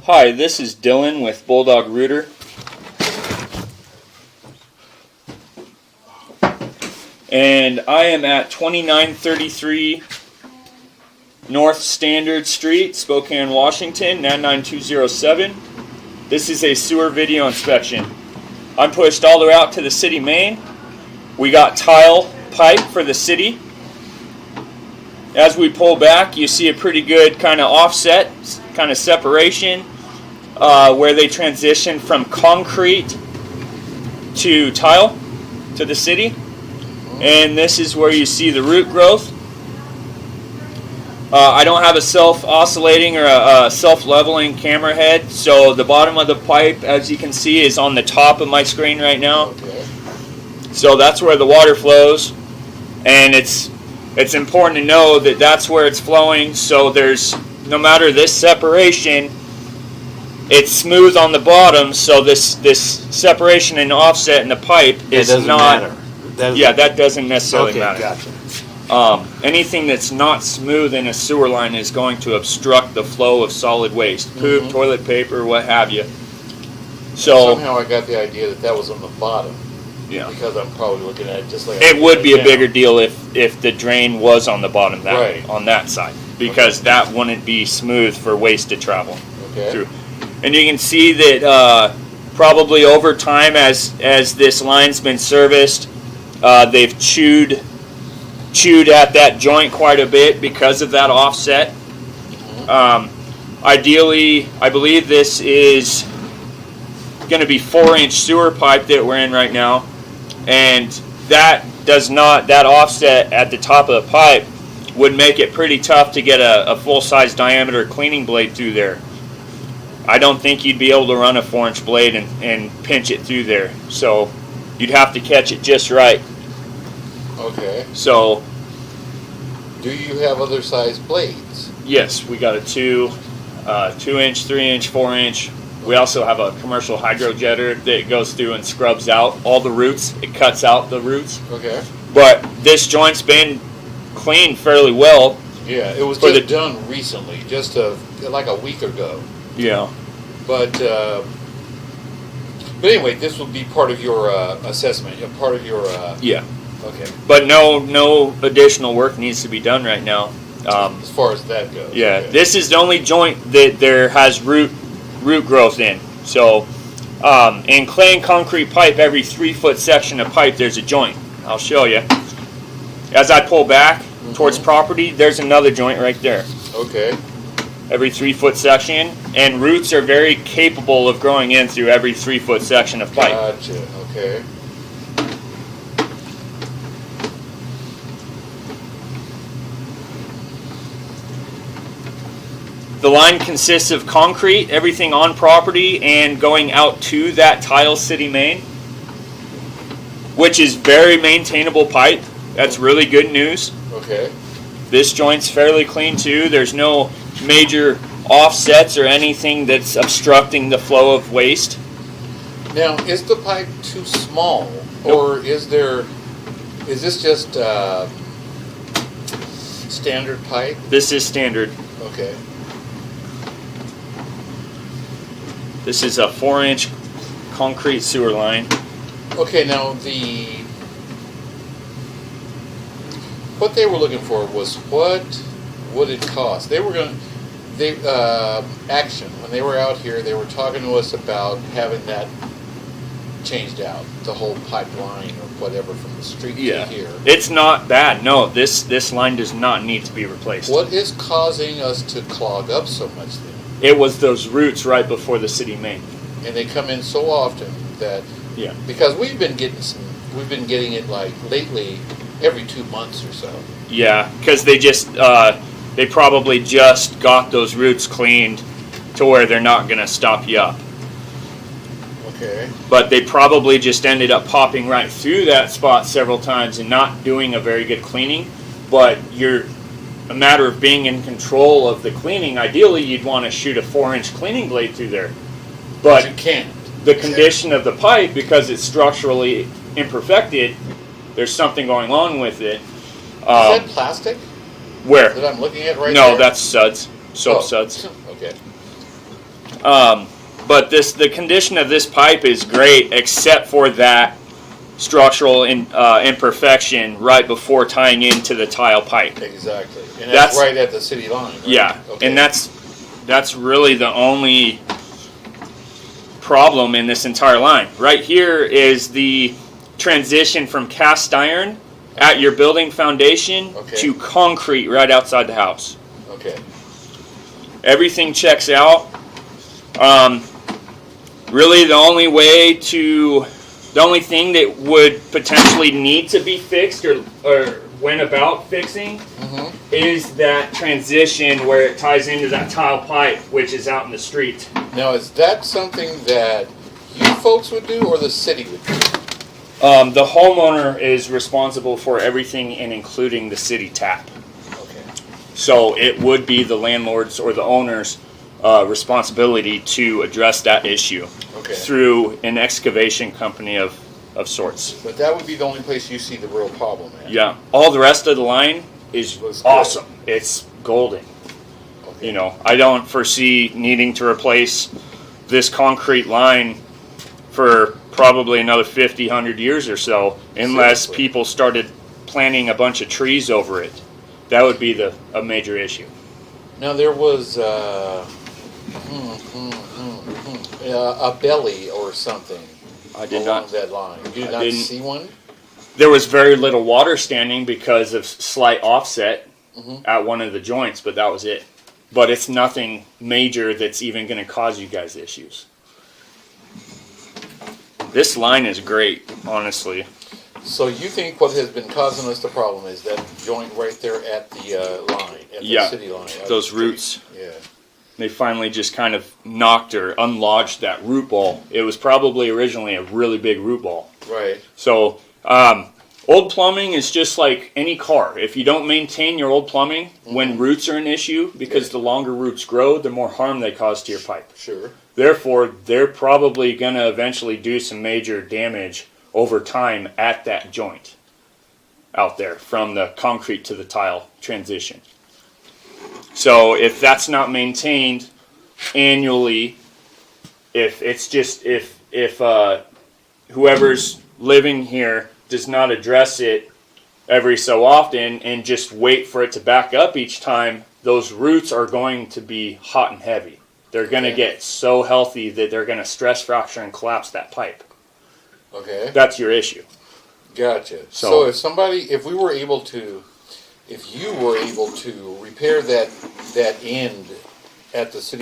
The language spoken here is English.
Hi, this is Dylan with Bulldog Rooter. And I am at 2933 North Standard Street, Spokane, Washington, 99207. This is a sewer video inspection. I'm pushed all the way out to the city main. We got tile pipe for the city. As we pull back, you see a pretty good kind of offset, kind of separation, where they transition from concrete to tile to the city. And this is where you see the root growth. I don't have a self-oscillating or a self-leveling camera head, so the bottom of the pipe, as you can see, is on the top of my screen right now. Okay. So that's where the water flows, and it's important to know that that's where it's flowing. So there's, no matter this separation, it's smooth on the bottom. So this separation and offset in the pipe is not. Matter. That doesn't necessarily matter. Gotcha. Anything that's not smooth in a sewer line is going to obstruct the flow of solid waste, poop, toilet paper, what have you. So somehow I got the idea that was on the bottom. Yeah. Because I'm probably looking at it just like it would be a bigger deal if the drain was on the bottom on that side, because that wouldn't be smooth for waste to travel through. And you can see that probably over time, as this line's been serviced, they've chewed at that joint quite a bit because of that offset. Ideally, I believe this is going to be 4-inch sewer pipe that we're in right now, and that offset at the top of the pipe would make it pretty tough to get a full-size diameter cleaning blade through there. I don't think you'd be able to run a 4-inch blade and pinch it through there, so you'd have to catch it just right. Okay. So, do you have other size blades? Yes, we got a 2-inch, 3-inch, 4-inch. We also have a commercial hydro jetter that goes through and scrubs out all the roots. It cuts out the roots. Okay. But this joint's been cleaned fairly well. Yeah, it was just done recently, just like a week ago. Yeah. But anyway, this will be part of your assessment, part of your. Yeah. Okay. But no additional work needs to be done right now. As far as that goes. Yeah. Okay. This is the only joint that there has root growth in. So, in clay and concrete pipe, every 3-foot section of pipe, there's a joint. I'll show you. As I pull back towards property, there's another joint right there. Okay. Every 3-foot section, and roots are very capable of growing in through every 3-foot section of pipe. Gotcha. Okay. The line consists of concrete, everything on property, and going out to that tile city main, which is very maintainable pipe. That's really good news. Okay. This joint's fairly clean too. There's no major offsets or anything that's obstructing the flow of waste. Now, is the pipe too small, or is this just standard pipe? This is standard. Okay. This is a 4-inch concrete sewer line. Okay, now what they were looking for was what would it cost? Action, when they were out here, they were talking to us about having that changed out, the whole pipeline or whatever from the street to here. It's not bad. No, this line does not need to be replaced. What is causing us to clog up so much then? It was those roots right before the city main. And they come in so often that because we've been getting it like lately every 2 months or so. Yeah, because they probably just got those roots cleaned to where they're not going to stop you up. Okay. But they probably just ended up popping right through that spot several times and not doing a very good cleaning. But you're a matter of being in control of the cleaning. Ideally, you'd want to shoot a 4-inch cleaning blade through there. But you can't. The condition of the pipe, because it's structurally imperfected, there's something going on with it. Is that plastic? Where? That I'm looking at right now? No, there? that's suds. Soap suds. Okay. But the condition of this pipe is great, except for that structural imperfection right before tying into the tile pipe. Exactly. And that's right at the city line, right? Yeah, Okay. and that's really the only problem in this entire line. Right here is the transition from cast iron at your building foundation to concrete right outside the house. Okay. Everything checks out. Really, the only thing that would potentially need to be fixed or went about fixing is that transition where it ties into that tile pipe, which is out in the street. Now, is that something that you folks would do or the city would do? The homeowner is responsible for everything and including the city tap. Okay. So it would be the landlord's or the owner's responsibility to address that issue through an excavation company of sorts. But that would be the only place you see the real problem at. Yeah. All the rest of the line is awesome. It's golden. Okay. You know, I don't foresee needing to replace this concrete line for probably another 50, 100 years or so, unless people started planting a bunch of trees over it. That would be a major issue. Now, there was a belly or something along that line. You did not see one? There was very little water standing because of slight offset at one of the joints, but that was it. But it's nothing major that's even going to cause you guys issues. This line is great, honestly. So you think what has been causing us the problem is that joint right there at the line, at the city line? Those roots. Yeah. They finally just kind of knocked or unlodged that root ball. It was probably originally a really big root ball. Right. So, old plumbing is just like any car. If you don't maintain your old plumbing, when roots are an issue, because the longer roots grow, the more harm they cause to your pipe. Sure. Therefore, they're probably going to eventually do some major damage over time at that joint out there from the concrete to the tile transition. So if that's not maintained annually, if whoever's living here does not address it every so often and just wait for it to back up each time, those roots are going to be hot and heavy. They're going to get so healthy that they're going to stress fracture and collapse that pipe. Okay. That's your issue. Gotcha. So if you were able to repair that end at the city